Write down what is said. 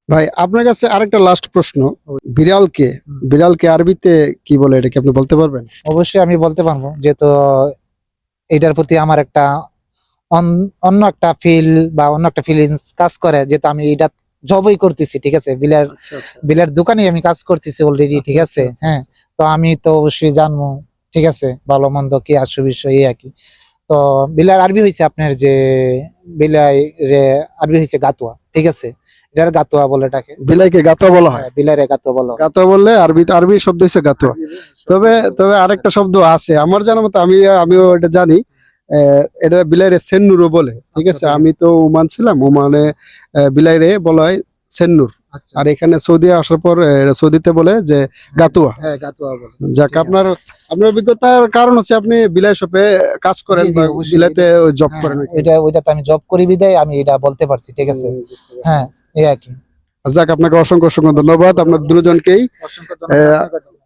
ভাই আপনার কাছে আরেকটা লাস্ট প্রশ্ন, বিড়ালকে বিড়ালকে আরবিতে কি বলে, এটা কি আপনি বলতে পারবেন? অবশ্যই আমি বলতে পারবো, যেহেতু এটার প্রতি আমার একটা অন্য একটা ফিল বা অন্য একটা ফিলিংস কাজ করে, যেহেতু আমি এটা জবই করতেছি, ঠিক আছে, বিলের দোকানে আমি কাজ করতেছি অলরেডি, ঠিক আছে। হ্যাঁ, তো আমি তো অবশ্যই জানবো, ঠিক আছে, ভালো মন্দ কি আসু বিষয় এই আর কি। তো বিলার আরবি হয়েছে আপনার যে বিলাই রে আরবি হয়েছে গাতুয়া, ঠিক আছে, এটার গাতুয়া বলে ডাকে। বিলাইকে গাতুয়া বলা হয়। বিলারে গাতুয়া বলা হয়। গাতুয়া বললে আরবি শব্দ হচ্ছে গাতুয়া। তবে তবে আরেকটা শব্দ আছে আমার জানা মতো, আমিও এটা জানি, এটা বিলাইরে সেন্নুরও বলে, ঠিক আছে। আমি তো ওমান ছিলাম, ওমানে বিলাইরে বলা হয় সেন্নুর। আর এখানে সৌদি আসার পর সৌদিতে বলে যে গাতুয়া। হ্যাঁ, গাতুয়া বলে। যাক, আপনার অভিজ্ঞতার কারণ হচ্ছে আপনি বিলাই শপে কাজ করেন জি, জি, বা অবশ্যই। বিলাইতে জব হ্যাঁ, করেন। ওইটাতে আমি জব করি বিদায় আমি এটা বলতে পারছি, ঠিক আছে। হ্যাঁ, এই আর কি। যাক, আপনাকে অসংখ্য অসংখ্য ধন্যবাদ আপনার দুজনকেই। অসংখ্য ধন্যবাদ আপনাকে।